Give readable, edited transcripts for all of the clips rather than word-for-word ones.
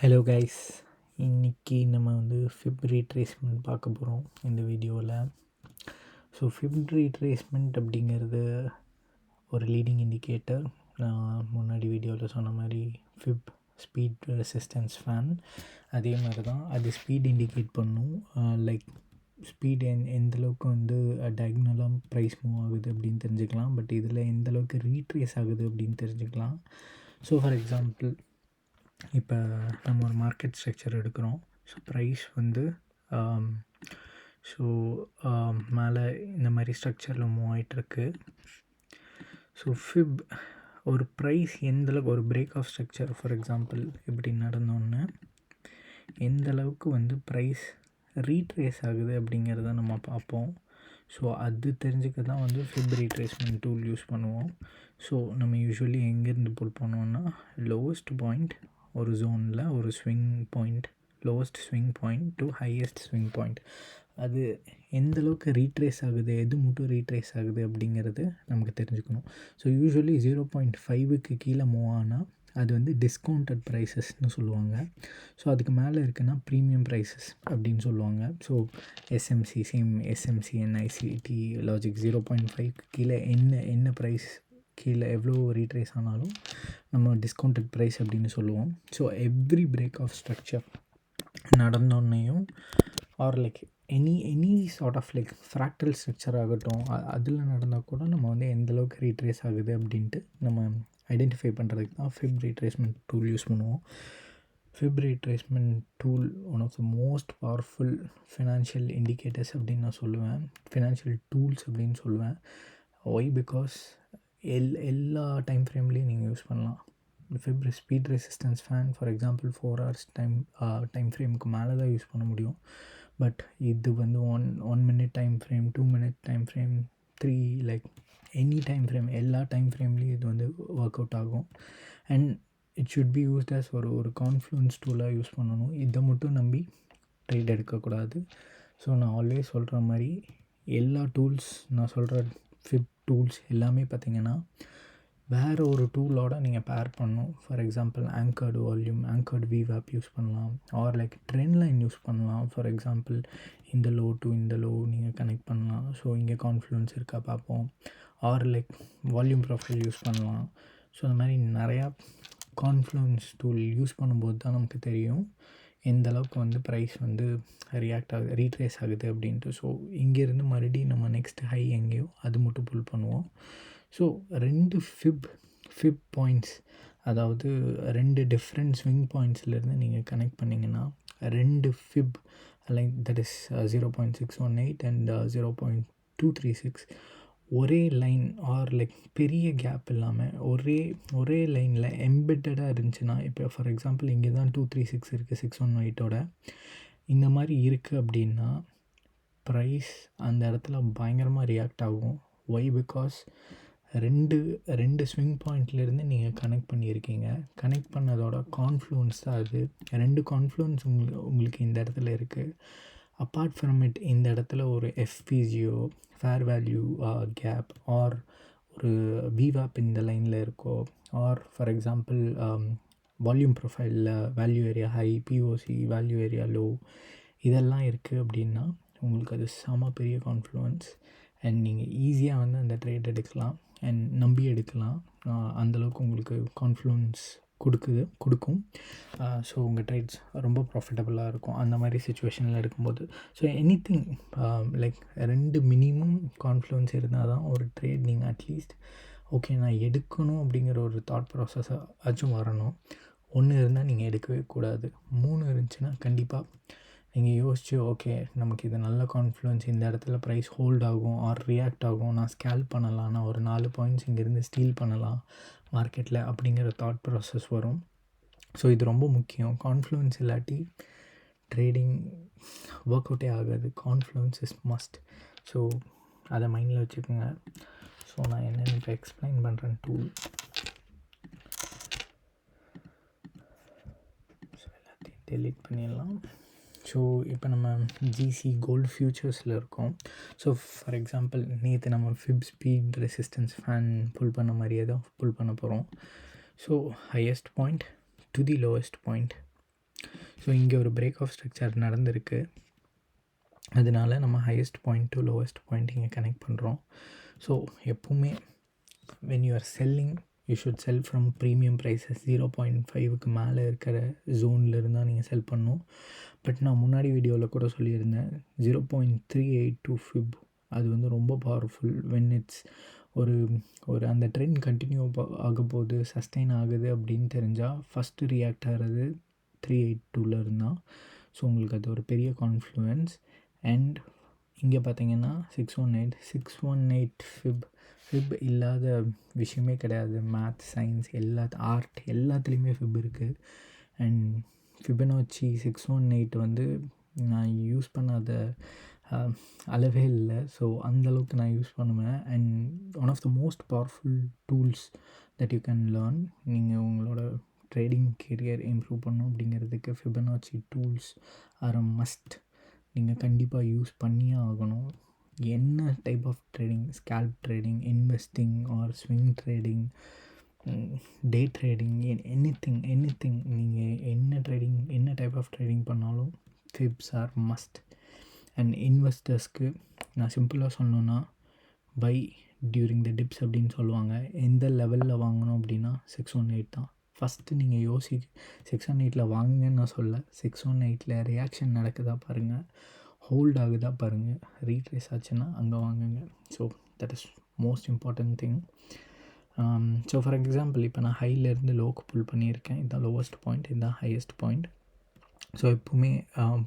Hello guys, இன்றைக்கி நம்ம ஃபிப் retracement பார்க்க போகிறோம் இந்த வீடியோவில். ஸோ ஃபிப் ரீட்ரேஸ்மெண்ட் அப்படிங்கிறது ஒரு லீடிங் இண்டிகேட்டர். நான் முன்னாடி வீடியோவில் சொன்ன மாதிரி ஃபிப் ஸ்பீட் ரெசிஸ்டன்ஸ் ஃபேன் அதே மாதிரி தான் அது ஸ்பீட் இண்டிகேட் பண்ணும். லைக் ஸ்பீட் எந்தளவுக்கு டயக்னலாக ப்ரைஸ் மூவ் ஆகுது அப்படின்னு தெரிஞ்சுக்கலாம். பட் இதில் எந்தளவுக்கு ரீட்ரேஸ் ஆகுது அப்படின்னு தெரிஞ்சுக்கலாம். ஸோ ஃபார் எக்ஸாம்பிள், இப்போ நம்ம ஒரு மார்க்கெட் ஸ்ட்ரக்சர் எடுக்கிறோம். ஸோ ப்ரைஸ் ஸோ மேலே இந்த மாதிரி ஸ்ட்ரக்சரில் மூவ் ஆகிட்டுருக்கு. ஸோ ஃபிப் ஒரு ப்ரைஸ் எந்தளவுக்கு ஒரு break of structure for example இப்படி நடந்தோன்னே எந்தளவுக்கு ப்ரைஸ் ரீட்ரேஸ் ஆகுது அப்படிங்கிறத நம்ம பார்ப்போம். ஸோ அது தெரிஞ்சுக்க தான் ஃபிப் ரீட்ரேஸ்மெண்ட் டூல் யூஸ் பண்ணுவோம். ஸோ நம்ம யூஸ்வலி எங்கேருந்து புல் பண்ணுவோன்னா, லோவஸ்ட் பாயிண்ட் ஒரு ஜோனில் ஒரு swing point, lowest swing point to highest swing point, அது எந்தளவுக்கு ரீட்ரேஸ் ஆகுது, எது மட்டும் ரீட்ரேஸ் ஆகுது அப்படிங்கிறது நமக்கு தெரிஞ்சுக்கணும். ஸோ யூஸ்வலி 0.5க்கு கீழே மூவ் ஆனால் அது டிஸ்கவுண்டட் ப்ரைஸஸ்னு சொல்லுவாங்க. ஸோ அதுக்கு மேலே இருக்குன்னா ப்ரீமியம் ப்ரைஸஸ் அப்படின்னு சொல்லுவாங்க. So SMC, same SMC and ICT logic 0.5க்கு கீழே என்ன ப்ரைஸ் கீழே எவ்வளோ ரீட்ரேஸ் ஆனாலும் நம்ம டிஸ்கவுண்டட் ப்ரைஸ் அப்படின்னு சொல்லுவோம். So every break of structure நடந்தோன்னையும் or like any sort of like fractal structure ஆகட்டும், அதில் நடந்தால் கூட நம்ம எந்தளவுக்கு ரீட்ரேஸ் ஆகுது அப்படின்ட்டு நம்ம ஐடென்டிஃபை பண்ணுறதுக்கு தான் ஃபிப் ரீட்ரேஸ்மெண்ட் டூல் யூஸ் பண்ணுவோம். Fib retracement tool one of the most powerful financial indicators அப்படின்னு நான் சொல்லுவேன், ஃபினான்ஷியல் டூல்ஸ் அப்படின்னு சொல்லுவேன். ஒய் பிகாஸ் எல்லா டைம் ஃப்ரேம்லேயும் நீங்கள் யூஸ் பண்ணலாம். Fib speed resistance fan for example 4 hours time ஃப்ரேமுக்கு மேலே தான் யூஸ் பண்ண முடியும். பட் இது one minute time frame, 2 minute time frame, 3 like any time frame, எல்லா டைம் ஃப்ரேம்லேயும் இது ஒர்க் அவுட் ஆகும். And it should be used as ஒரு கான்ஃப்ளூன்ஸ் டூலாக யூஸ் பண்ணணும். இதை மட்டும் நம்பி ட்ரேட் எடுக்கக்கூடாது. ஸோ நான் ஆல்வேஸ் சொல்கிற மாதிரி எல்லா டூல்ஸ், நான் சொல்கிற ஃபிப் டூல்ஸ் எல்லாமே பார்த்திங்கன்னா வேறு ஒரு டூலோட நீங்கள் பேர் பண்ணணும். For example anchored volume, anchored விவேப் யூஸ் பண்ணலாம். Or like trend line use பண்ணலாம். ஃபார் எக்ஸாம்பிள் இந்த லோ டு இந்த லோ நீங்கள் கனெக்ட் பண்ணலாம். ஸோ இங்கே கான்ஃப்ளூன்ஸ் இருக்கா பார்ப்போம். Or like volume profile use பண்ணலாம். ஸோ அந்த மாதிரி நிறையா கான்ஃப்ளூன்ஸ் டூல் யூஸ் பண்ணும்போது தான் நமக்கு தெரியும் எந்தளவுக்கு ப்ரைஸ் ரியாக்ட் ஆகுது, ரீட்ரேஸ் ஆகுது அப்படின்ட்டு. ஸோ இங்கேருந்து மறுபடியும் நம்ம நெக்ஸ்ட் ஹை எங்கேயோ அது மட்டும் புல் பண்ணுவோம். ஸோ 2 ஃபிப் பாயிண்ட்ஸ், அதாவது 2 டிஃப்ரெண்ட் ஸ்விங் பாயிண்ட்ஸ்லேருந்து நீங்கள் கனெக்ட் பண்ணிங்கன்னா 2 ஃபிப் லைக் தட் இஸ் 0.618 அண்ட் 0.236 ஒரே லைன் ஆர் லைக் பெரிய கேப் இல்லாமல் ஒரே லைனில் எம்பெட்டடாக இருந்துச்சுன்னா, இப்போ ஃபார் எக்ஸாம்பிள் இங்கே தான் 236 இருக்குது 618ஓட, இந்த மாதிரி இருக்குது அப்படின்னா ப்ரைஸ் அந்த இடத்துல பயங்கரமாக ரியாக்ட் ஆகும். ஒய் பிகாஸ் ரெண்டு ஸ்விங் பாயிண்ட்லேருந்து நீங்கள் கனெக்ட் பண்ணியிருக்கீங்க. கனெக்ட் பண்ணதோட கான்ஃப்ளூன்ஸ் தான் அது. 2 கான்ஃப்ளூன்ஸ் உங்களுக்கு இந்த இடத்துல இருக்குது. அப்பார்ட் ஃப்ரம் இட் இந்த இடத்துல ஒரு எஃபிஜியோ, ஃபேர் வேல்யூ கேப் ஆர் ஒரு விவாப் இந்த லைனில் இருக்கோ, ஆர் ஃபார் எக்ஸாம்பிள் வால்யூம் ப்ரொஃபைலில் value area high, POC value area low, இதெல்லாம் இருக்குது அப்படின்னா உங்களுக்கு அது செம பெரிய கான்ஃப்ளூன்ஸ். அண்ட் நீங்கள் ஈஸியாக அந்த ட்ரேட் எடுக்கலாம் அண்ட் நம்பி எடுக்கலாம். அந்தளவுக்கு உங்களுக்கு கான்ஃப்ளூன்ஸ் கொடுக்கும். ஸோ உங்கள் ட்ரேட்ஸ் ரொம்ப ப்ராஃபிட்டபுளாக இருக்கும் அந்த மாதிரி சுச்சுவேஷனில் எடுக்கும்போது. ஸோ எனிதிங் லைக் 2 மினிமம் கான்ஃப்ளூன்ஸ் இருந்தால் தான் ஒரு ட்ரேட் நீங்கள் அட்லீஸ்ட் ஓகே நான் எடுக்கணும் அப்படிங்கிற ஒரு தாட் ப்ராசஸ் ஆச்சும் வரணும். 1 இருந்தால் நீங்கள் எடுக்கவே கூடாது. 3 இருந்துச்சுன்னா கண்டிப்பாக நீங்கள் யோசிச்சு ஓகே நமக்கு இது நல்ல கான்ஃப்ளூன்ஸ், இந்த இடத்துல ப்ரைஸ் ஹோல்ட் ஆகும் ஆர் ரியாக்ட் ஆகும், நான் ஸ்கேல் பண்ணலாம், நான் ஒரு 4 பாயிண்ட்ஸ் இங்கேருந்து ஸ்டீல் பண்ணலாம் மார்க்கெட்டில் அப்படிங்கிற தாட் ப்ராசஸ் வரும். ஸோ இது ரொம்ப முக்கியம். கான்ஃப்ளூன்ஸ் இல்லாட்டி ட்ரேடிங் ஒர்க் அவுட்டே ஆகாது. கான்ஃப்ளூன்ஸ் இஸ் மஸ்ட். ஸோ அதை மைண்டில் வச்சுக்கோங்க. ஸோ நான் என்னென்னு இப்போ எக்ஸ்பிளைன் பண்ணுறேன் டூல். ஸோ எல்லாத்தையும் டெலீட் பண்ணிடலாம். ஸோ இப்போ நம்ம ஜிசி கோல்டு ஃபியூச்சர்ஸில் இருக்கோம். ஸோ ஃபார் எக்ஸாம்பிள் நேற்று நம்ம ஃபிப் ஸ்பீட் ரெசிஸ்டன்ஸ் ஃபேன் புல் பண்ண மாதிரியே தான் புல் பண்ண போகிறோம். So highest point to the lowest point so இங்கே ஒரு பிரேக் ஆஃப் ஸ்ட்ரக்சர் நடந்திருக்கு. அதனால நம்ம highest point to lowest point இங்கே கனெக்ட் பண்ணுறோம். ஸோ எப்போவுமே when you are selling you should sell from premium prices 0.5க்கு மேலே இருக்கிற ஜோனில் இருந்தால் நீங்கள் செல் பண்ணணும். பட் நான் முன்னாடி வீடியோவில் கூட சொல்லியிருந்தேன் 0.382 ஃபிப் அது வந்து ரொம்ப பவர்ஃபுல். வென் இட்ஸ் ஒரு ஒரு அந்த ட்ரெண்ட் கண்டினியூ ஆக போகுது, சஸ்டெயின் ஆகுது அப்படின்னு தெரிஞ்சால் ஃபஸ்ட்டு ரியாக்ட் ஆகிறது 382 இருந்தால். ஸோ உங்களுக்கு அது ஒரு பெரிய கான்ஃப்ளூயன்ஸ். அண்ட் இங்கே பார்த்தீங்கன்னா 618 ஃபிப் இல்லாத விஷயமே கிடையாது. மேத்ஸ், சயின்ஸ், ஆர்ட் எல்லாத்துலேயுமே ஃபிப் இருக்குது. அண்ட் ஃபிபனாச்சி 618 வந்து நான் யூஸ் பண்ணாத அளவே இல்லை. ஸோ அந்தளவுக்கு நான் யூஸ் பண்ணுவேன். And one of the most powerful tools that you can learn. நீங்கள் உங்களோட ட்ரேடிங் கெரியர் இம்ப்ரூவ் பண்ணணும் அப்படிங்கிறதுக்கு Fibonacci tools are a must. நீங்கள் கண்டிப்பாக யூஸ் பண்ணியே ஆகணும். என்ன type of trading, scalp trading, investing or swing trading, day trading, anything நீங்கள் என்ன டைப் ஆஃப் ட்ரேடிங் பண்ணாலும் ஃபிப்ஸ் ஆர் மஸ்ட். அண்ட் இன்வெஸ்டர்ஸ்க்கு நான் சிம்பிளாக சொல்லணுன்னா பை டியூரிங் த டிப்ஸ் அப்படின்னு சொல்லுவாங்க. எந்த லெவலில் வாங்கணும் அப்படின்னா 618 தான். ஃபஸ்ட்டு நீங்கள் 618 வாங்குங்கன்னு நான் சொல்ல, 618 ரியாக்ஷன் நடக்குதா பாருங்கள், ஹோல்ட் ஆகுதா பாருங்கள், ரீட்ரேஸ் ஆச்சுன்னா அங்கே வாங்குங்க. So that is most important thing. So for example இப்போ நான் ஹைலேருந்து லோக்கு புல் பண்ணியிருக்கேன். இதுதான் லோவஸ்ட் பாயிண்ட், இதுதான் ஹையஸ்ட் பாயிண்ட். ஸோ எப்போவுமே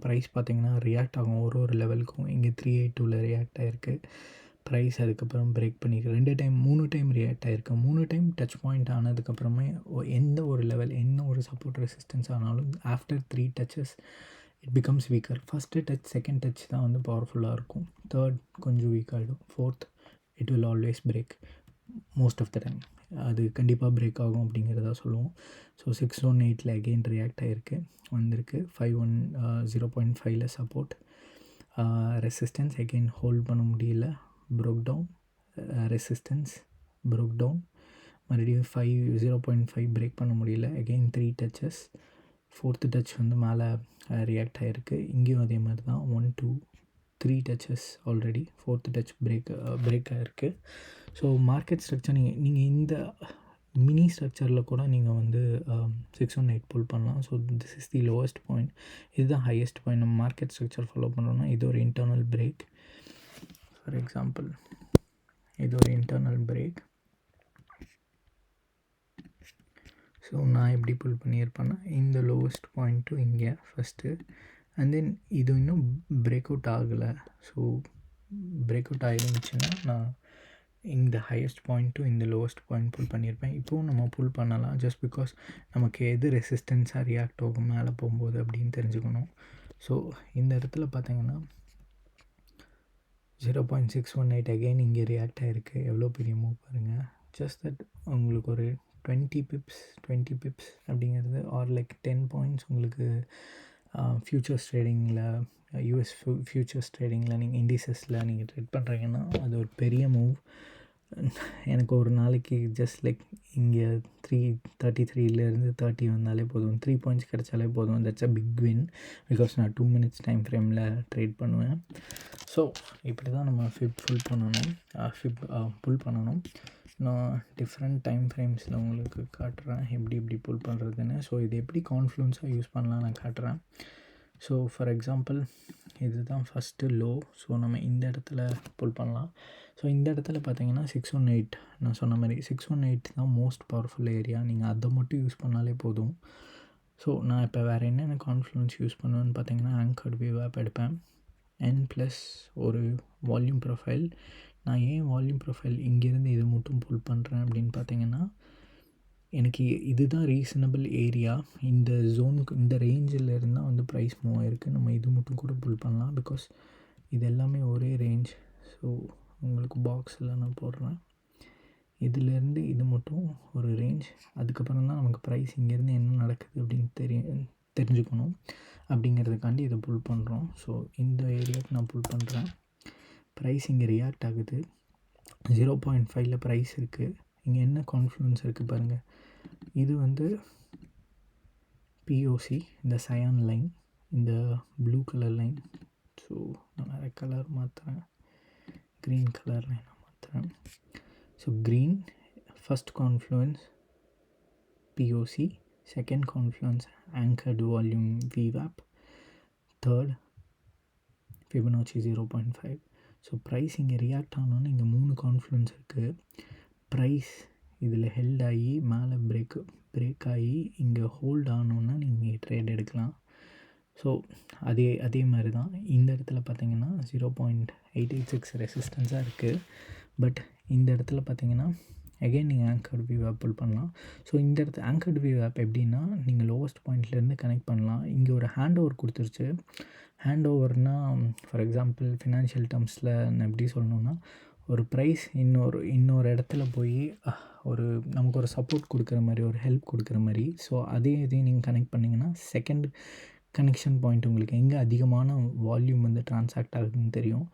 ப்ரைஸ் பார்த்திங்கன்னா ரியாக்ட் ஆகும் ஒரு லெவலுக்கும். இங்கே 382 ரியாக்ட் ஆகிருக்கு ப்ரைஸ். அதுக்கப்புறம் பிரேக் பண்ணியிருக்கு 3 டைம் ரியாக்ட் ஆகிருக்கு. 3 டைம் டச் பாயிண்ட் ஆனதுக்கப்புறமே எந்த ஒரு லெவல், என்ன ஒரு சப்போர்ட் ரெசிஸ்டன்ஸ் ஆனாலும் after 3 touches it becomes weaker. First touch, second touch தான் வந்து பவர்ஃபுல்லாக இருக்கும். தேர்ட் கொஞ்சம் வீக் ஆகிடும். Fourth it will always break most of the time. அது கண்டிப்பாக பிரேக் ஆகும் அப்படிங்கிறத சொல்லுவோம். ஸோ 618 அகெயின் ரியாக்ட் ஆகிருக்கு, வந்திருக்கு. 0.5 சப்போர்ட், ரெசிஸ்டன்ஸ் அகெயின் ஹோல்ட் பண்ண முடியல, broke down, resistance broke down, மறுபடியும் 0.5 பிரேக் பண்ண முடியல, அகெயின் 3 டச்சஸ். ஃபோர்த்து டச் வந்து மேலே ரியாக்ட் ஆகிருக்கு. இங்கேயும் அதே மாதிரி தான் 1 2 3 touches already. Fourth touch break ஆகிருக்கு. ஸோ மார்க்கெட் ஸ்ட்ரக்சர் நீங்கள் இந்த மினி ஸ்ட்ரக்சரில் கூட நீங்கள் வந்து 618 புல் பண்ணலாம். So this is the lowest point, இதுதான் ஹையஸ்ட் பாயிண்ட். நம்ம மார்க்கெட் ஸ்ட்ரக்சர் ஃபாலோ பண்ணுறோன்னா இது ஒரு இன்டர்னல் பிரேக். ஃபார் எக்ஸாம்பிள் இது ஒரு இன்டர்னல் பிரேக். ஸோ நான் எப்படி புல் பண்ணியிருப்பேன்னா இந்த லோவஸ்ட் பாயிண்ட்டும் இங்கே ஃபஸ்ட்டு, அண்ட் தென் இது இன்னும் பிரேக் அவுட் ஆகலை. ஸோ பிரேக் அவுட் ஆகிருந்துச்சுன்னா நான் இந்த ஹையஸ்ட் பாயிண்ட்டும் இந்த லோவஸ்ட் பாயிண்ட் புல் பண்ணியிருப்பேன். இப்போவும் நம்ம புல் பண்ணலாம், ஜஸ்ட் பிகாஸ் நமக்கு எது ரெசிஸ்டன்ஸாக ரியாக்ட் ஆகும் மேலே போகும்போது அப்படின்னு தெரிஞ்சுக்கணும். ஸோ இந்த இடத்துல பார்த்தீங்கன்னா 0.618 அகெயின் இங்கே ரியாக்ட் ஆகிருக்கு. எவ்வளோ பெரிய மூவ் பாருங்கள். ஜஸ்ட் தட் உங்களுக்கு ஒரு 20 பிப்ஸ் அப்படிங்கிறது ஆர் லைக் 10 பாயிண்ட்ஸ் உங்களுக்கு ஃப்யூச்சர்ஸ் ட்ரேடிங்கில், யூஎஸ் ஃப்யூச்சர்ஸ் ட்ரேடிங்கில் நீங்கள் இண்டிசஸில் நீங்கள் ட்ரேட் பண்ணுறீங்கன்னா அது ஒரு பெரிய மூவ். எனக்கு ஒரு நாளைக்கு ஜஸ்ட் லைக் இங்கே 333 30 வந்தாலே போதும், 3 பாயிண்ட்ஸ் கிடச்சாலே போதும். That's a big win, because நான் 2 மினிட்ஸ் டைம் ஃப்ரேமில் ட்ரேட் பண்ணுவேன். ஸோ இப்படி தான் நம்ம ஃபிப் புல் பண்ணணும். நான் டிஃப்ரெண்ட் டைம் ஃப்ரேம்ஸில் உங்களுக்கு காட்டுறேன் எப்படி புல் பண்ணுறதுன்னு. ஸோ இது எப்படி கான்ஃப்ளூன்ஸாக யூஸ் பண்ணலாம் நான் காட்டுறேன். ஸோ ஃபார் எக்ஸாம்பிள் இதுதான் ஃபஸ்ட்டு லோ. ஸோ நம்ம இந்த இடத்துல புல் பண்ணலாம். ஸோ இந்த இடத்துல பார்த்தீங்கன்னா 618, நான் சொன்ன மாதிரி 618 தான் மோஸ்ட் பவர்ஃபுல் ஏரியா. நீங்கள் அதை மட்டும் யூஸ் பண்ணாலே போதும். ஸோ நான் இப்போ வேறு என்னென்ன கான்ஃப்ளூன்ஸ் யூஸ் பண்ணுவேன்னு பார்த்தீங்கன்னா ஆங்கர்ட் வேவ் ஆப் எடுப்பேன், N+ ஒரு வால்யூம் ப்ரொஃபைல். நான் ஏன் வால்யூம் ப்ரொஃபைல் இங்கேருந்து இது மட்டும் புல் பண்ணுறேன் அப்படின்னு பார்த்தீங்கன்னா, எனக்கு இதுதான் ரீசனபிள் ஏரியா. இந்த ஜோனுக்கு, இந்த ரேஞ்சில் இருந்தால் வந்து ப்ரைஸ் மூவ் ஆகிருக்கு. நம்ம இது மட்டும் கூட புல் பண்ணலாம், பிகாஸ் இது எல்லாமே ஒரே ரேஞ்ச். ஸோ உங்களுக்கு பாக்ஸில் நான் போடுறேன். இதிலேருந்து இது மட்டும் ஒரு ரேஞ்ச். அதுக்கப்புறம் தான் நமக்கு ப்ரைஸ் இங்கேருந்து என்ன நடக்குது அப்படின்னு தெரிஞ்சுக்கணும். அப்படிங்கிறதுக்காண்டி இதை புல் பண்ணுறோம். ஸோ இந்த ஏரியாவுக்கு நான் புல் பண்ணுறேன். ப்ரைஸ் இங்கே ரியாக்ட் ஆகுது. 0.5 ப்ரைஸ் இருக்குது. இங்கே என்ன கான்ஃப்ளூன்ஸ் இருக்குது பாருங்கள். இது வந்து பிஓசி, இந்த சயான் லைன், இந்த ப்ளூ கலர் லைன். ஸோ நான் வேறு கலர் மாற்றுறேன், க்ரீன் கலர் லைனை மாற்றுறேன். So green first confluence POC, second confluence anchored volume VWAP, third fibonacci 0.5. So price இங்கே ரியாக்ட் ஆனோன்னு இங்கே 3 கான்ஃப்ளூயன்ஸ் இருக்குது. ப்ரைஸ் இதில் ஹெல்ட் ஆகி மேலே பிரேக் ஆகி இங்கே ஹோல்ட் ஆனோன்னா நீங்கள் ட்ரேட் எடுக்கலாம். ஸோ அதே மாதிரி தான் இந்த இடத்துல பார்த்தீங்கன்னா 0.886 ரெசிஸ்டன்ஸாக இருக்குது. பட் இந்த இடத்துல பார்த்தீங்கன்னா அகெயின் நீங்கள் ஆங்கர்டு VWAP புல் பண்ணலாம். ஸோ இந்த இடத்துல ஆங்கர்டு VWAP எப்படின்னா நீங்கள் லோவஸ்ட் பாயிண்ட்லேருந்து கனெக்ட் பண்ணலாம். இங்கே ஒரு ஹேண்ட் ஓவர் கொடுத்துருச்சு. ஹேண்ட் ஓவர்னால் ஃபார் எக்ஸாம்பிள் ஃபினான்ஷியல் டேர்ம்ஸில் நான் எப்படி சொல்லணுன்னா, ஒரு ப்ரைஸ் இன்னொரு இடத்துல போய் நமக்கு ஒரு சப்போர்ட் கொடுக்குற மாதிரி, ஒரு ஹெல்ப் கொடுக்குற மாதிரி. ஸோ இதையும் நீங்கள் கனெக்ட் பண்ணிங்கன்னா செகண்ட் கனெக்ஷன் பாயிண்ட் உங்களுக்கு எங்கே அதிகமான வால்யூம் வந்து ட்ரான்சாக்ட் ஆகுதுன்னு தெரியும்.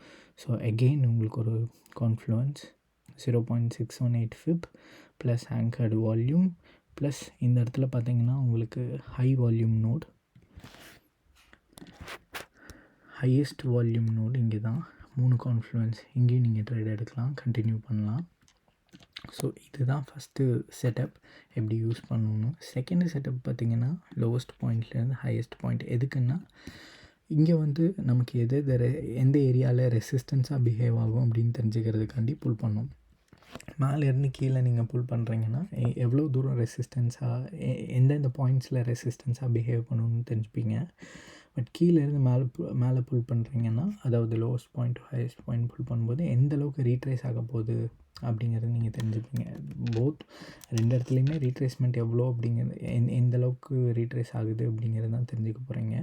ஸோ அகெயின் உங்களுக்கு ஒரு confluence 0.618 FIB plus anchored volume plus இந்த இடத்துல பார்த்தீங்கன்னா உங்களுக்கு high volume node, highest volume node இங்கே தான். 3 கான்ஃப்ளூயன்ஸ் இங்கேயும் நீங்கள் ட்ரேட் எடுக்கலாம், கண்டினியூ பண்ணலாம். ஸோ இதுதான் ஃபஸ்ட்டு செட்டப் எப்படி யூஸ் பண்ணணும். செகண்டு செட்டப் பார்த்திங்கன்னா லோவஸ்ட் பாயிண்ட்லேருந்து ஹையஸ்ட் பாயிண்ட். எதுக்குன்னா இங்கே வந்து நமக்கு எந்த ஏரியாவில் ரெசிஸ்டன்ஸாக பிஹேவ் ஆகும் அப்படின்னு தெரிஞ்சுக்கிறதுக்காண்டி புல் பண்ணோம். மேலேருந்து கீழே நீங்கள் புல் பண்ணுறீங்கன்னா எவ்வளோ தூரம் ரெசிஸ்டன்ஸாக எந்தெந்த பாயிண்ட்ஸில் ரெசிஸ்டன்ஸாக பிஹேவ் பண்ணணும்னு தெரிஞ்சுப்பீங்க. பட் கீழேருந்து மேலே புல் பண்ணுறீங்கன்னா, அதாவது lowest point to highest point pull பண்ணும்போது எந்த அளவுக்கு ரீட்ரேஸ் ஆக போகுது அப்படிங்கிறது நீங்கள் தெரிஞ்சுப்பீங்க. போத் 2 இடத்துலையுமே ரீட்ரேஸ்மெண்ட் எவ்வளோ அப்படிங்கிறது, எந்த அளவுக்கு ரீட்ரேஸ் ஆகுது அப்படிங்கிறது தான் தெரிஞ்சுக்க போகிறீங்க.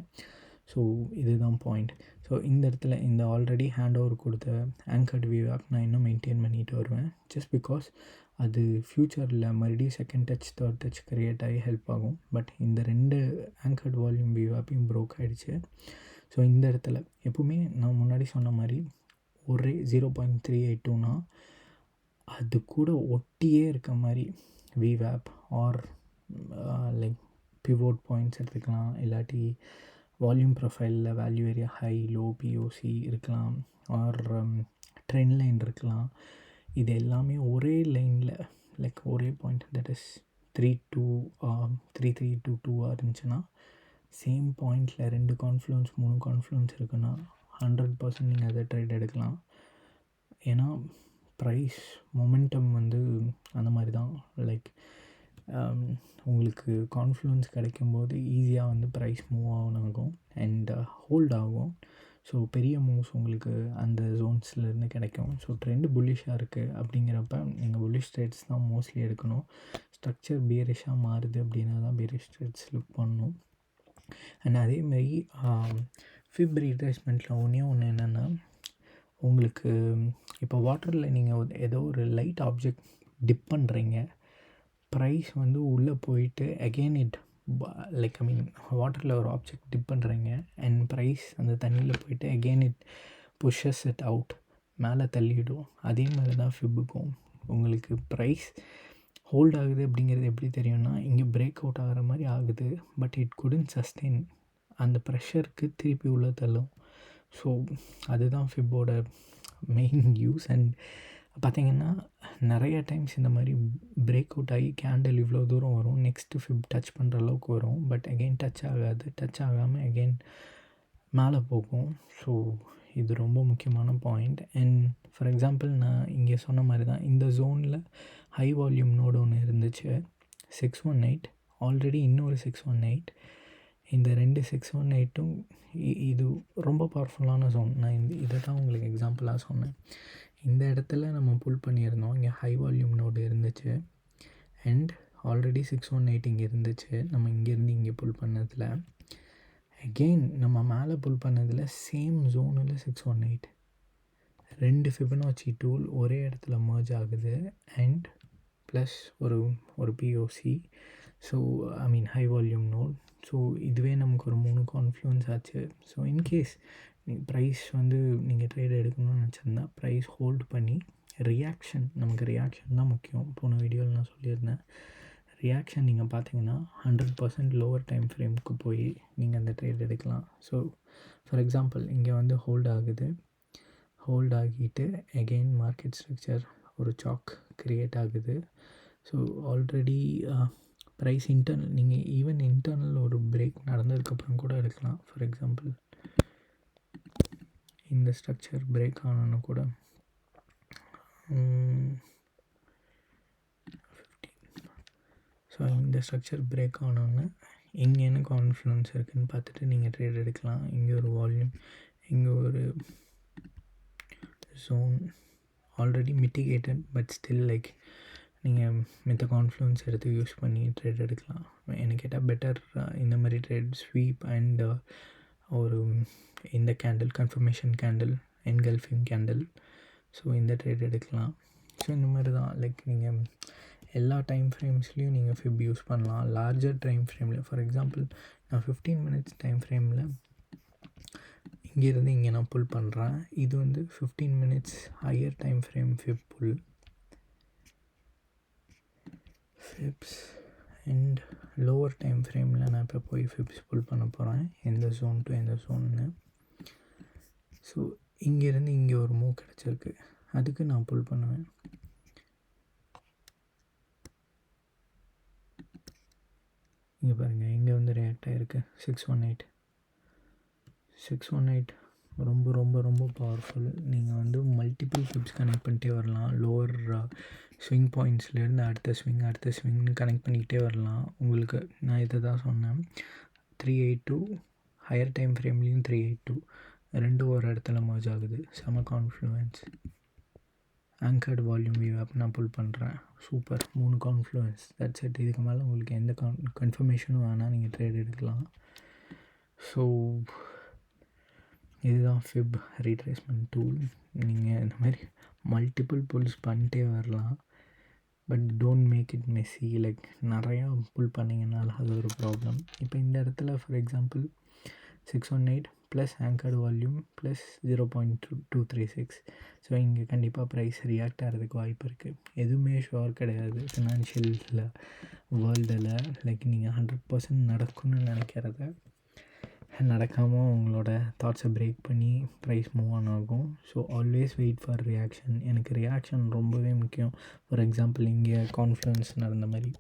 ஸோ இதுதான் பாயிண்ட். ஸோ இந்த இடத்துல இந்த ஆல்ரெடி ஹேண்ட் ஓவர் கொடுத்த ஆங்கர்டு VWAP நான் இன்னும் மெயின்டைன் பண்ணிட்டு வருவேன். ஜஸ்ட் பிகாஸ் அது ஃப்யூச்சரில் மறுபடியும் second touch third touch create ஆகி ஹெல்ப் ஆகும். பட் இந்த 2 ஆங்கர்டு வால்யூம் VWAPயும் ப்ரோக் ஆகிடுச்சு. ஸோ இந்த இடத்துல எப்பவுமே நான் முன்னாடி சொன்ன மாதிரி ஒரே 0.382னா அது கூட ஒட்டியே இருக்க மாதிரி VWAP or like pivot points எடுத்துக்கலாம். இல்லாட்டி வால்யூம் ப்ரொஃபைலில் value area high low POC இருக்கலாம், ஆர் ட்ரெண்ட் லைன் இருக்கலாம். இது எல்லாமே ஒரே லைனில் லைக் ஒரே பாயிண்ட், தட் இஸ் 3.2 இருந்துச்சுன்னா சேம் பாயிண்டில் 2 கான்ஃப்ளூயன்ஸ் 3 கான்ஃப்ளூயன்ஸ் இருக்குன்னா 100% நீங்கள் அதை ட்ரேட் எடுக்கலாம். ஏன்னா ப்ரைஸ் மொமெண்டம் வந்து அந்த மாதிரி தான். லைக் உங்களுக்கு கான்ஃப்ளூயன்ஸ் கிடைக்கும்போது ஈஸியாக வந்து ப்ரைஸ் மூவ் ஆகும் அண்ட் ஹோல்ட் ஆகும். ஸோ பெரிய மூவ்ஸ் உங்களுக்கு அந்த ஜோன்ஸ்லேருந்து கிடைக்கும். ஸோ ட்ரெண்டு புல்லிஷாக இருக்குது அப்படிங்கிறப்ப நீங்கள் புல்லிஷ் ட்ரேட்ஸ் தான் மோஸ்ட்லி எடுக்கணும். ஸ்ட்ரக்சர் பியரிஷாக மாறுது அப்படின்னா தான் பியரிஷ் ட்ரேட்ஸ் லுக் பண்ணணும். அண்ட் அதேமாதிரி ஃபிப் ரீட்ரேஸ்மெண்ட்டில் ஒன்று என்னென்னா, உங்களுக்கு இப்போ வாட்டரில் நீங்கள் ஏதோ ஒரு லைட் ஆப்ஜெக்ட் டிப் பண்ணுறீங்க, ப்ரைஸ் வந்து உள்ளே போயிட்டு அகெயின் லைக் வாட்டரில் ஒரு ஆப்ஜெக்ட் டிப் பண்ணுறீங்க அண்ட் ப்ரைஸ் அந்த தண்ணியில் போயிட்டு அகெயின் புஷஸ் இட் அவுட், மேலே தள்ளிவிடும். அதே மாதிரி தான் ஃபிப்புக்கும். உங்களுக்கு ப்ரைஸ் ஹோல்ட் ஆகுது அப்படிங்கிறது எப்படி தெரியும்னா, இங்கே பிரேக் அவுட் ஆகிற மாதிரி ஆகுது, பட் இட் குடன்ட் சஸ்டெயின், அந்த ப்ரெஷருக்கு திருப்பி உள்ளே தள்ளும். ஸோ அதுதான் ஃபிப்போட மெயின் யூஸ். அண்ட் பார்த்திங்கன்னா நிறைய டைம்ஸ் இந்த மாதிரி பிரேக் அவுட் ஆகி கேண்டில் இவ்வளோ தூரம் வரும், நெக்ஸ்ட்டு ஃபிப் டச் பண்ணுற அளவுக்கு வரும், பட் அகெயின் டச் ஆகாது, டச் ஆகாமல் அகெயின் மேலே போகும். ஸோ இது ரொம்ப முக்கியமான பாயிண்ட். அண்ட் ஃபார் எக்ஸாம்பிள் நான் இங்கே சொன்ன மாதிரி தான் இந்த ஜோனில் ஹை வால்யூம் நோடு ஒன்று இருந்துச்சு 618, ஆல்ரெடி இன்னொரு 618. இந்த 2 618ம் இது ரொம்ப பவர்ஃபுல்லான ஜோன். நான் இதை தான் உங்களுக்கு எக்ஸாம்பிளாக சொன்னேன். இந்த இடத்துல நம்ம புல் பண்ணியிருந்தோம், இங்கே ஹை வால்யூம் நோடு இருந்துச்சு அண்ட் ஆல்ரெடி 618 இங்கே இருந்துச்சு. நம்ம இங்கேருந்து இங்கே புல் பண்ணதில் அகெயின் நம்ம மேலே புல் பண்ணதில் சேம் ஜோனில் 618 2 ஃபிபனாச்சி டூல் ஒரே இடத்துல மர்ஜ் ஆகுது அண்ட் ப்ளஸ் ஒரு POC. So high volume node. So இதுவே நமக்கு ஒரு 3 கான்ஃப்ளூயன்ஸ் ஆச்சு. ஸோ இன்கேஸ் ப்ரைஸ் வந்து நீங்கள் ட்ரேட் எடுக்கணும்னு நினச்சிருந்தா ப்ரைஸ் ஹோல்ட் பண்ணி நமக்கு ரியாக்ஷன் தான் முக்கியம். போன வீடியோவில் நான் சொல்லியிருந்தேன், ரியாக்ஷன் நீங்கள் பார்த்தீங்கன்னா 100% லோவர் டைம் ஃப்ரேமுக்கு போய் நீங்கள் அந்த ட்ரேட் எடுக்கலாம். ஸோ ஃபார் எக்ஸாம்பிள் இங்கே வந்து ஹோல்ட் ஆகுது, ஹோல்ட் ஆகிட்டு அகெயின் மார்க்கெட் ஸ்ட்ரக்சர் ஒரு சாக் க்ரியேட் ஆகுது. ஸோ ஆல்ரெடி ப்ரைஸ் இன்டர்னல், நீங்கள் ஈவன் இன்டர்னல் ஒரு பிரேக் நடந்ததுக்கப்புறம் கூட எடுக்கலாம். ஃபார் எக்ஸாம்பிள் இந்த ஸ்ட்ரக்சர் பிரேக் ஆனோன்னு கூட 15. ஸோ இந்த ஸ்ட்ரக்சர் பிரேக் ஆனோன்னு இங்கே என்ன கான்ஃபிடன்ஸ் இருக்குதுன்னு பார்த்துட்டு நீங்கள் ட்ரேட் எடுக்கலாம். இங்கே ஒரு வால்யூம், இங்கே ஒரு zone already mitigated, but still like நீங்கள் மித்த கான்ஃப்ளூன்ஸ் எடுத்து யூஸ் பண்ணி ட்ரேட் எடுக்கலாம். எனக்கு கேட்டால் பெட்டர் இந்த மாதிரி ட்ரேட் ஸ்வீப் அண்ட் ஒரு இந்த candle confirmation candle, engulfing candle, so இந்த ட்ரேட் எடுக்கலாம். ஸோ இந்த மாதிரி தான் லைக் நீங்கள் எல்லா டைம் ஃப்ரேம்ஸ்லேயும் நீங்கள் ஃபிப் யூஸ் பண்ணலாம். லார்ஜர் டைம் ஃப்ரேமில் ஃபார் எக்ஸாம்பிள் நான் 15 மினிட்ஸ் டைம் ஃப்ரேமில் இங்கேருந்து இங்கே நான் புல் பண்ணுறேன். இது வந்து 15 minutes higher time frame fib pull fibs and lower time ஃப்ரேமில் நான் இப்போ போய் ஃபிப்ஸ் புல் பண்ண போகிறேன், எந்த ஜோன் டு எந்த ஜோன்னு. ஸோ இங்கேருந்து இங்கே ஒரு மூவ் கிடச்சிருக்கு, அதுக்கு நான் புல் பண்ணுவேன். இங்கே பாருங்கள், இங்கே வந்து ரியாக்ட் ஆகிருக்கு 618 ரொம்ப ரொம்ப ரொம்ப பவர்ஃபுல். நீங்கள் வந்து மல்டிபிள் ஃபிப்ஸ் கனெக்ட் பண்ணிட்டே வரலாம். லோவர் ஸ்விங் பாயிண்ட்ஸ்லேருந்து அடுத்த ஸ்விங்னு கனெக்ட் பண்ணிக்கிட்டே வரலாம். உங்களுக்கு நான் இதை தான் சொன்னேன், 382 ஹையர் டைம் ஃப்ரேம்லேயும் 382 ரெண்டும் ஒரு இடத்துல மர்ஜ் ஆகுது. செம கான்ஃப்ளூயன்ஸ். ஆங்கர்டு வால்யூம் வியூ நான் புல் பண்ணுறேன், சூப்பர். 3 confluence, that's it. இதுக்கு மேலே உங்களுக்கு எந்த கன்ஃபர்மேஷனும் வேணால் நீங்கள் ட்ரேட் எடுக்கலாம். ஸோ இதுதான் ஃபிப் ரீட்ரேஸ்மெண்ட் டூல். நீங்கள் இந்த மாதிரி மல்டிபிள் புல்ஸ் பண்ணிட்டே வரலாம், but don't make it messy. Like நிறையா புல் பண்ணிங்கனால அது ஒரு ப்ராப்ளம். இப்போ இந்த இடத்துல for example 618 plus anchored volume plus 0.236. So இங்கே கண்டிப்பாக ப்ரைஸ் ரியாக்ட் ஆகிறதுக்கு வாய்ப்பு இருக்குது. எதுவுமே ஷுவர் கிடையாது ஃபினான்ஷியலில் வேர்ல்டில். லைக் நீங்கள் 100% நடக்கும்னு நினைக்கிறத நடக்காமல் உங்களோட தாட்ஸை பிரேக் பண்ணி ப்ரைஸ் மூவ் ஆன் ஆகும். So always wait for reaction. எனக்கு ரியாக்ஷன் ரொம்பவே முக்கியம். ஃபார் எக்ஸாம்பிள் இங்கே கான்ஃப்ளூயன்ஸ் நடந்த மாதிரி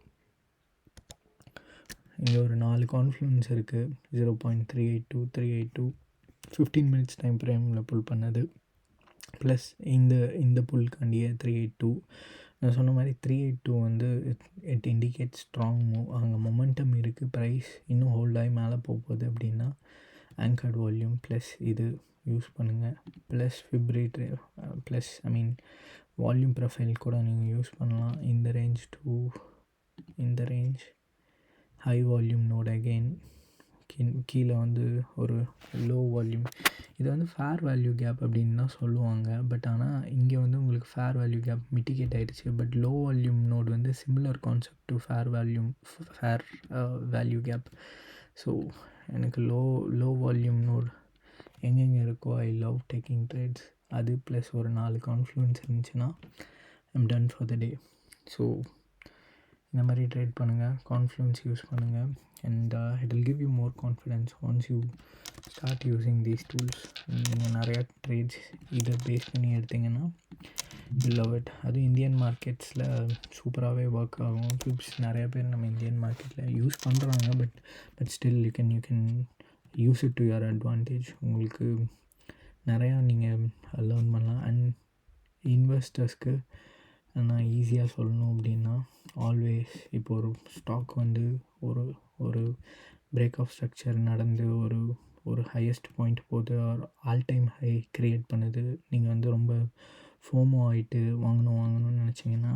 இங்கே ஒரு 4 கான்ஃப்ளூயன்ஸ் இருக்குது. 0.382 382 15 மினிட்ஸ் டைம் ஃப்ரேமில் புல் பண்ணது, ப்ளஸ் இந்த புல்காண்டியே 382. நான் சொன்ன மாதிரி 382 வந்து இட் இண்டிகேட் ஸ்ட்ராங் மூவ். அங்கே மொமெண்டம் இருக்குது, ப்ரைஸ் இன்னும் ஹோல்ட் ஆகி மேலே போகுது அப்படின்னா ஆங்கர்ட் வால்யூம் ப்ளஸ் இது யூஸ் பண்ணுங்கள். ப்ளஸ் ஃபிப்ரேட்ரி ப்ளஸ் வால்யூம் ப்ரொஃபைல் கூட நீங்கள் யூஸ் பண்ணலாம். இந்த ரேஞ்ச் டு இந்த range high volume node again கீழே வந்து ஒரு லோ வால்யூம். இது வந்து ஃபேர் வேல்யூ கேப் அப்படின்னு தான் சொல்லுவாங்க, பட் ஆனால் இங்கே வந்து உங்களுக்கு ஃபேர் வேல்யூ கேப் மிட்டிகேட் ஆகிடுச்சு. பட் லோ வால்யூம் நோட் வந்து similar concept to fair value gap. So எனக்கு லோ வால்யூம் நோட் எங்கெங்கே இருக்கோ ஐ லவ் டேக்கிங் ட்ரேட்ஸ். அது ப்ளஸ் ஒரு 4 கான்ஃப்ளூயன்ஸ் இருந்துச்சுன்னா I'm done for the day. So இந்த மாதிரி ட்ரேட் பண்ணுங்கள், கான்ஃப்ளூயன்ஸ் யூஸ் பண்ணுங்கள், and it will give you more confidence once you start using these tools. நீங்கள் நிறையா ட்ரேட்ஸ் இதை பேஸ் பண்ணி எடுத்திங்கன்னா you love it. அதுவும் இந்தியன் மார்க்கெட்ஸில் சூப்பராகவே ஒர்க் ஆகும். ஃபிப்ஸ் நிறையா பேர் நம்ம இந்தியன் மார்க்கெட்டில் யூஸ் பண்ணுறாங்க, but still you can use it to your advantage. உங்களுக்கு நிறையா நீங்கள் லேர்ன் பண்ணலாம். அண்ட் இன்வெஸ்டர்ஸ்க்கு நான் ஈஸியாக சொல்லணும் அப்படின்னா, ஆல்வேஸ் இப்போ ஒரு ஸ்டாக் வந்து ஒரு பிரேக் ஆஃப் ஸ்ட்ரக்சர் நடந்து ஒரு ஹையஸ்ட் பாயிண்ட் போகுது, ஒரு ஆல் டைம் ஹை க்ரியேட் பண்ணுது, நீங்கள் வந்து ரொம்ப ஃபோமோ ஆகிட்டு வாங்கணும்னு நினச்சிங்கன்னா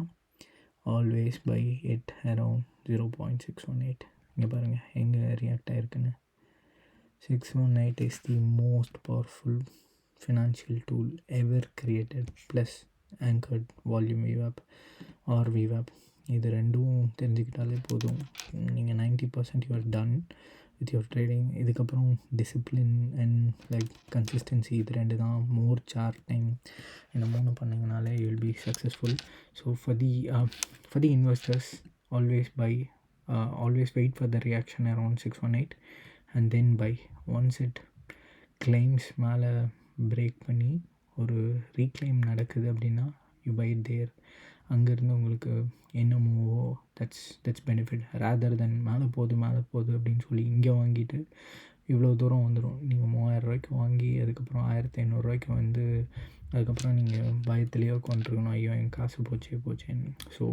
ஆல்வேஸ் பை இட் அரவுண்ட் 0.618. இங்கே பாருங்கள் எங்கே react ஆகிருக்குன்னு. 618 is the most powerful financial tool ever created, plus angered volume விவாப் R விவாப். இது ரெண்டும் தெரிஞ்சுக்கிட்டாலே போதும், நீங்கள் 90% you are done with your trading. இதுக்கப்புறம் டிசிப்ளின் அண்ட் லைக் கன்சிஸ்டன்சி, இது ரெண்டு தான். மோர் சார்ட் டைம், இந்த 3 பண்ணிங்கனாலே you will be successful. So for the investors always by always wait for the reaction around 618 and then buy. Once it claims மேலே break பண்ணி ஒரு reclaim நடக்குது அப்படின்னா யூ பை தேர். அங்கேருந்து உங்களுக்கு என்ன மூவோ தட்ஸ் பெனிஃபிட் ரேதர் தென் மேலே போகுது அப்படின்னு சொல்லி இங்கே வாங்கிட்டு இவ்வளோ தூரம் வந்துடும். நீங்கள் 3000 வாங்கி அதுக்கப்புறம் 1500 வந்து அதுக்கப்புறம் நீங்கள் பயத்துலேயே உட்காந்துருக்கணும், ஐயோ என் காசு போச்சேன்னு. So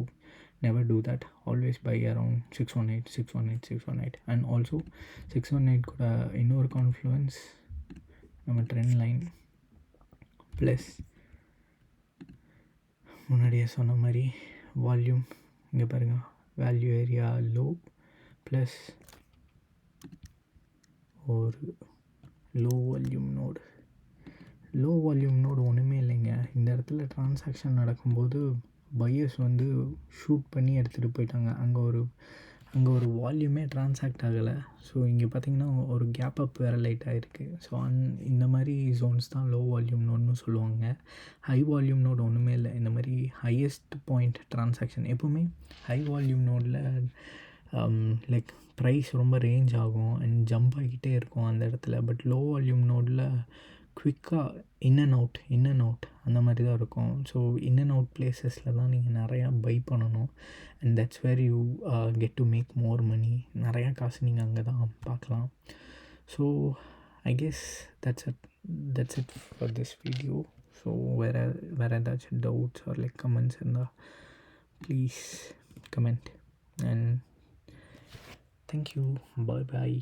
never do that. Always buy around 618. And also 618 கூட இன்னொரு கான்ஃப்ளூயன்ஸ் நம்ம ட்ரெண்ட் லைன் ப்ளஸ் முன்னாடியே சொன்ன மாதிரி வால்யூம். இங்கே பாருங்கள், வேல்யூ ஏரியா லோ ப்ளஸ் ஒரு லோ வால்யூம் நோடு ஒன்றுமே இல்லைங்க. இந்த இடத்துல ட்ரான்சாக்ஷன் நடக்கும்போது பையர்ஸ் வந்து ஷூட் பண்ணி எடுத்துகிட்டு போயிட்டாங்க. அங்கே ஒரு வால்யூமே ட்ரான்சாக்ட் ஆகலை. ஸோ இங்கே பார்த்திங்கன்னா ஒரு கேப் அப் வேறு லைட்டாக இருக்குது. ஸோ இந்த மாதிரி ஜோன்ஸ் தான் லோ வால்யூம் நோடுன்னு சொல்லுவாங்க. ஹை வால்யூம் நோடு ஒன்றுமே இல்லை. இந்த மாதிரி ஹையஸ்ட் பாயிண்ட் ட்ரான்சாக்ஷன் எப்போவுமே ஹை வால்யூம் நோடில் லைக் ப்ரைஸ் ரொம்ப ரேஞ்ச் ஆகும் அண்ட் ஜம்ப் ஆகிக்கிட்டே இருக்கும் அந்த இடத்துல. பட் லோ வால்யூம் நோடில் குவிக்காக இன் அண்ட் அவுட் அந்த மாதிரி தான் இருக்கும். ஸோ இன் அண்ட் அவுட் பிளேசஸில் தான் நீங்கள் நிறையா பை பண்ணணும். And that's where you get to make more money. நிறையா காசு நீங்கள் அங்கே தான் பார்க்கலாம். So I guess that's it for this video. So வேறு ஏதாச்சும் டவுட்ஸ் ஆர் லைக் கமெண்ட்ஸ் இருந்தால் please comment. And thank you. Bye bye.